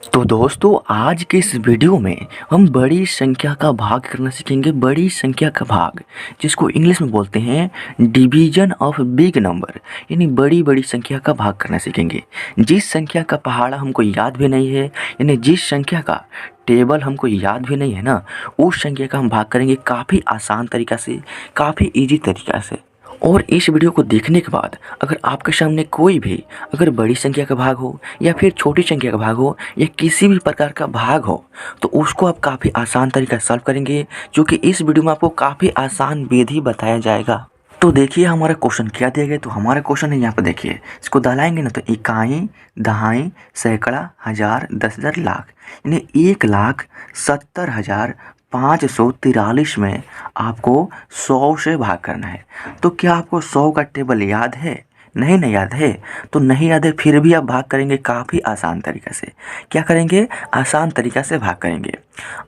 तो दोस्तों आज के इस वीडियो में हम बड़ी संख्या का भाग करना सीखेंगे। बड़ी संख्या का भाग जिसको इंग्लिश में बोलते हैं डिवीजन ऑफ बिग नंबर, यानी बड़ी बड़ी संख्या का भाग करना सीखेंगे। जिस संख्या का पहाड़ा हमको याद भी नहीं है, यानी जिस संख्या का टेबल हमको याद भी नहीं है ना, उस संख्या का हम भाग करेंगे काफ़ी आसान तरीक़ा से, काफ़ी ईजी तरीक़ा से। और इस वीडियो को देखने के बाद अगर आपके सामने कोई भी अगर बड़ी संख्या का भाग हो या फिर छोटी संख्या का भाग हो या किसी भी प्रकार का भाग हो, तो उसको आप काफ़ी आसान तरीका से सॉल्व करेंगे, जो कि इस वीडियो में आपको काफ़ी आसान विधि बताया जाएगा। तो देखिए हमारा क्वेश्चन क्या दिया गया। तो हमारा क्वेश्चन है, यहाँ पर देखिए, इसको दहलाएंगे ना तो इकाई, दहाई, सैकड़ा, हज़ार, 10,000, लाख, यानी 1,70,543 में आपको 100 से भाग करना है। तो क्या आपको 100 का टेबल याद है? नहीं ना याद है तो नहीं याद है, फिर भी आप भाग करेंगे काफ़ी आसान तरीक़ा से। क्या करेंगे? आसान तरीक़ा से भाग करेंगे।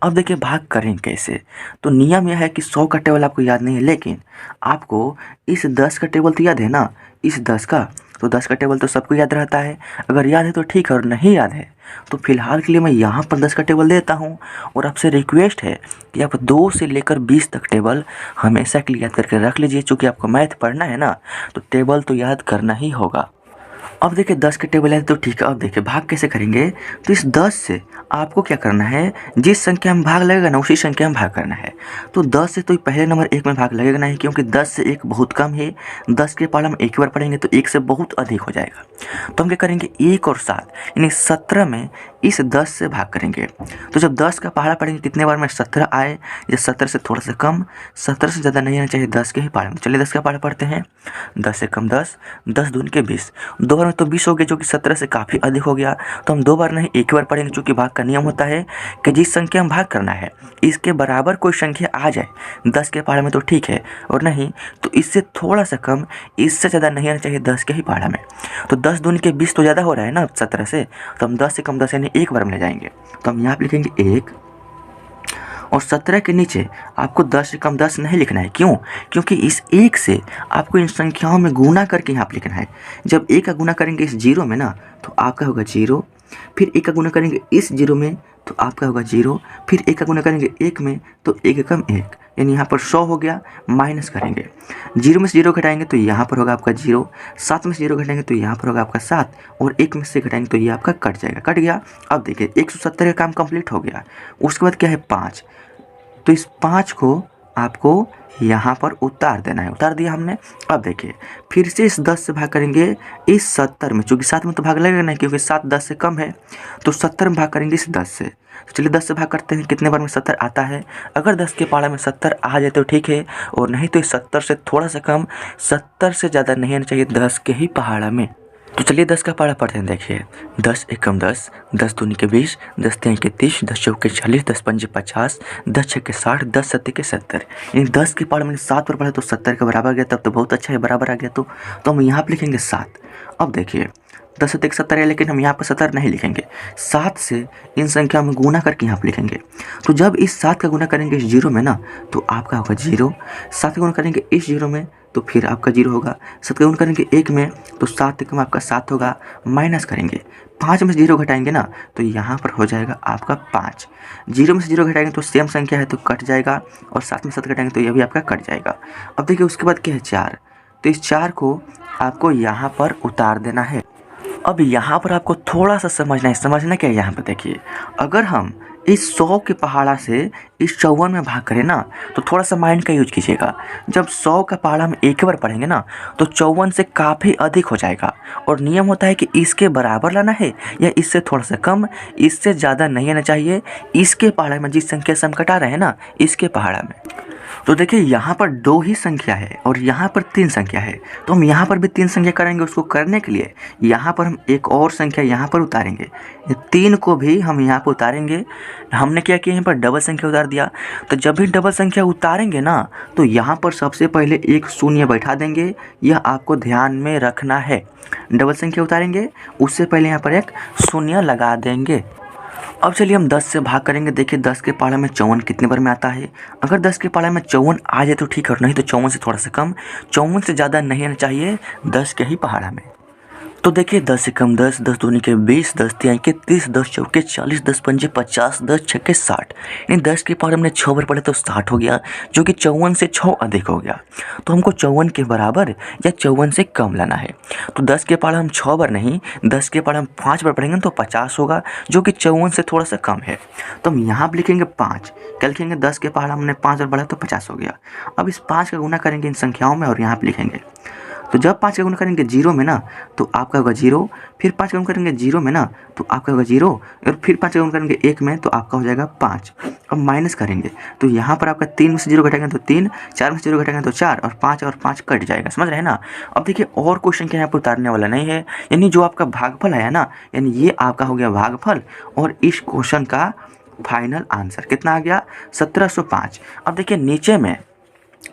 अब देखिए भाग करें कैसे। तो नियम यह है कि 100 का टेबल आपको याद नहीं है, लेकिन आपको इस 10 का टेबल तो याद है ना। इस 10 का, तो 10 का टेबल तो सबको याद रहता है। अगर याद है तो ठीक है, और नहीं याद है तो फिलहाल के लिए मैं यहाँ पर 10 का टेबल देता हूँ। और आपसे रिक्वेस्ट है कि आप 2 से लेकर 20 तक टेबल हमेशा के लिए याद करके रख लीजिए। चूँकि आपको मैथ पढ़ना है ना, तो टेबल तो याद करना ही होगा। अब देखिए 10 के टेबल है तो ठीक है। अब देखिए भाग कैसे करेंगे। तो इस 10 से आपको क्या करना है, जिस संख्या में भाग लगेगा ना उसी संख्या में भाग करना है। तो 10 से तो पहले नंबर 1 में भाग लगेगा नहीं, क्योंकि 10 से 1 बहुत कम है। 10 के पहाड़ा में एक ही बार पढ़ेंगे तो 1 से बहुत अधिक हो जाएगा। तो हम क्या करेंगे, 1 और 7 यानी 17 में इस 10 से भाग करेंगे। तो जब 10 का पहाड़ा पढ़ेंगे कितने बार में 17 आए, या 17 से थोड़ा सा कम, 17 से ज़्यादा नहीं आना चाहिए 10 के ही पहाड़े में। चलिए 10 का पहाड़ा पढ़ते हैं। 10 से कम 10, 10 दूनी के 20, 2 बार में तो 20 हो गया, जो कि 17 से काफ़ी अधिक हो गया। तो हम 2 बार नहीं एक ही बार पढ़ेंगे, चूँकि भाग का नियम होता है कि जिस संख्या में भाग करना है इसके बराबर कोई संख्या आ जाए 10 के पहाड़े में तो ठीक है, और नहीं तो इससे थोड़ा सा कम, इससे ज़्यादा नहीं आना चाहिए 10 के ही पहाड़ा में। तो 10 दूनी के 20 तो ज़्यादा हो रहा है ना 17 से, तो हम 10 से कम 10 यानी एक बार में ले जाएंगे। तो हम यहाँ पर लिखेंगे 1, और 17 के नीचे आपको 10 से कम 10 नहीं लिखना है। क्यों? क्योंकि इस 1 से आपको इन संख्याओं में गुना करके यहाँ पर लिखना है। जब 1 का गुना करेंगे इस 0 में ना, तो आपका होगा 0, फिर 1 का गुना करेंगे इस 0 में तो आपका होगा 0, फिर 1 का गुना करेंगे 1 में तो 1 कम 1, यानी यहाँ पर 100 हो गया। माइनस करेंगे, 0 में से 0 घटाएंगे तो यहाँ पर होगा आपका 0, 7 में से 0 घटाएंगे तो यहाँ पर होगा आपका 7, और 1 में से घटाएंगे तो ये आपका कट जाएगा। कट गया। अब देखिए 170 का काम कंप्लीट हो गया। उसके बाद क्या है 5, तो इस 5 को आपको यहाँ पर उतार देना है। उतार दिया हमने। अब देखिए फिर से इस 10 से भाग करेंगे इस 70 में, चूँकि 7 में तो भाग लगेगा नहीं क्योंकि 7 10 से कम है, तो 70 में भाग करेंगे इस 10 से। तो चलिए 10 से भाग करते हैं, कितने बार में 70 आता है। अगर 10 के पहाड़ा में 70 आ जाए तो ठीक है, और नहीं तो इस 70 से थोड़ा सा कम, 70 से ज़्यादा नहीं आना चाहिए 10 के ही पहाड़ा में। तो चलिए 10 का पहाड़ा पढ़ते हैं। देखिए 10 एकम 10, 10 दूनी के 20, 10 तीन के 30, 10 चौके 40, 10 पंजे 50, 10 छक्के 60, 10 सत्ते के 70। यानी 10 के पहाड़ा मैंने 7 पर पढ़ा तो 70 के बराबर आ गया, तब तो बहुत अच्छा है, बराबर आ गया। तो हम यहाँ पर लिखेंगे 7। अब देखिए 10 सत्ते के 70 है, लेकिन हम यहाँ पर 70 नहीं लिखेंगे, 7 से इन संख्या में गुना करके यहाँ पर लिखेंगे। तो जब इस 7 का गुना करेंगे इस 0 में ना, तो आपका होगा 0, 7 का गुना करेंगे इस 0 में तो फिर आपका 0 होगा, 7 का गुना करेंगे 1 में तो 7 एकम आपका 7 होगा। माइनस करेंगे, 5 में से 0 घटाएंगे ना तो यहाँ पर हो जाएगा आपका 5, 0 में से 0 घटाएंगे तो सेम संख्या है तो कट जाएगा, और 7 में 7 घटाएंगे तो यह भी आपका कट जाएगा। अब देखिए उसके बाद क्या है 4, तो इस 4 को आपको यहाँ पर उतार देना है। अब यहाँ पर आपको थोड़ा सा समझना है। समझना क्या है यहाँ पर देखिए, अगर हम इस 100 के पहाड़ा से इस 54 में भाग करें ना, तो थोड़ा सा माइंड का यूज कीजिएगा। जब 100 का पहाड़ा हम एक ही बार पढ़ेंगे ना, तो 54 से काफ़ी अधिक हो जाएगा, और नियम होता है कि इसके बराबर लाना है या इससे थोड़ा सा कम, इससे ज़्यादा नहीं आना चाहिए इसके पहाड़ा में, जिस संख्या से हम घटा रहे हैं ना इसके पहाड़ा में। तो देखिए यहाँ पर 2 ही संख्या है और यहाँ पर 3 संख्या है, तो हम यहाँ पर भी 3 संख्या करेंगे। उसको करने के लिए यहाँ पर हम एक और संख्या यहाँ पर उतारेंगे, 3 को भी हम यहाँ पर उतारेंगे। हमने क्या किया, यहाँ पर डबल संख्या उतार दिया। तो जब भी डबल संख्या उतारेंगे ना, तो यहाँ पर सबसे पहले एक शून्य बैठा देंगे, यह आपको ध्यान में रखना है। डबल संख्या उतारेंगे उससे पहले यहाँ पर एक शून्य लगा देंगे। अब चलिए हम 10 से भाग करेंगे। देखिए 10 के पहाड़ा में 54 कितने बार में आता है। अगर 10 के पहाड़ा में 54 आ जाए तो ठीक है, और नहीं तो 54 से थोड़ा सा कम, 54 से ज़्यादा नहीं आना चाहिए 10 के ही पहाड़ा में। तो देखिए 10 से कम 10, 10 दूनी के 20, 10 तिहाई के 30, 10 चौके 40, 10 पंजे 50, 10 छक्के 60। इन 10 के पावर हमने 6 बार पढ़े तो 60 हो गया, जो कि 54 से 6 अधिक हो गया। तो हमको 54 के बराबर या 54 से कम लाना है। तो 10 के पावर हम 6 बार नहीं, 10 के पावर हम 5 बार पढ़ेंगे तो 50 होगा, जो कि 54 से थोड़ा सा कम है। तो हम यहाँ पर लिखेंगे 5, क्या लिखेंगे 10 के पावर हमने 5 बार पढ़ा तो 50 हो गया। अब इस 5 का गुना करेंगे इन संख्याओं में और यहाँ पर लिखेंगे। तो जब 5 का गुना करेंगे 0 में ना तो आपका होगा 0, फिर 5 का गुना करेंगे 0 में ना तो आपका होगा 0, और फिर 5 का गुना करेंगे 1 में तो आपका हो जाएगा 5। अब माइनस करेंगे तो यहाँ पर आपका 3 में से 0 घटाएंगे तो 3, 4 में से 0 घटाएंगे तो 4, और 5 कट जाएगा। समझ रहे हैं ना। अब देखिए और क्वेश्चन क्या यहाँ पर उतारने वाला नहीं है, यानी जो आपका भागफल आया ना, यानी ये आपका हो गया भागफल, और इस क्वेश्चन का फाइनल आंसर कितना आ गया 1705। अब देखिए नीचे में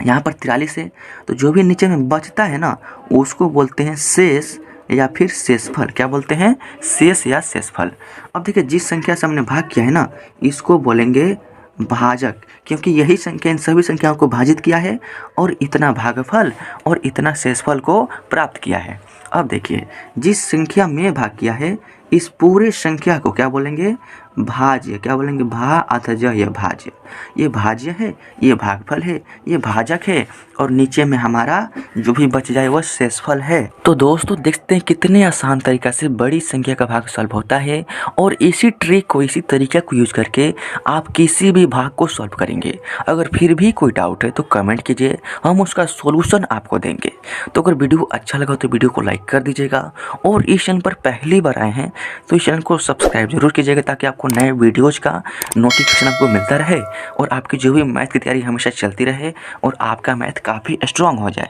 यहाँ पर 43 है, तो जो भी नीचे में बचता है ना उसको बोलते हैं शेष या फिर शेषफल। क्या बोलते हैं? शेष या शेषफल। अब देखिए जिस संख्या से हमने भाग किया है ना इसको बोलेंगे भाजक, क्योंकि यही संख्या इन सभी संख्याओं को भाजित किया है और इतना भागफल और इतना शेषफल को प्राप्त किया है। अब देखिए जिस संख्या में भाग किया है इस पूरे संख्या को क्या बोलेंगे? भाज्य। क्या बोलेंगे? भा अथ ज, यह भाज्य, ये भाज्य है, ये भागफल है, ये भाजक है, और नीचे में हमारा जो भी बच जाए वह शेषफल है। तो दोस्तों देखते हैं कितने आसान तरीका से बड़ी संख्या का भाग सॉल्व होता है, और इसी ट्रिक को, इसी तरीके को यूज करके आप किसी भी भाग को सॉल्व करेंगे। अगर फिर भी कोई डाउट है तो कमेंट कीजिए, हम उसका सोल्यूशन आपको देंगे। तो अगर वीडियो अच्छा लगा तो वीडियो को लाइक कर दीजिएगा, और इस चैनल पर पहली बार आए हैं तो इस चैनल को सब्सक्राइब जरूर कीजिएगा, ताकि आपको नए वीडियोज का नोटिफिकेशन आपको मिलता रहे, और आपकी जो भी मैथ की तैयारी हमेशा चलती रहे, और आपका मैथ काफ़ी स्ट्रांग हो जाए।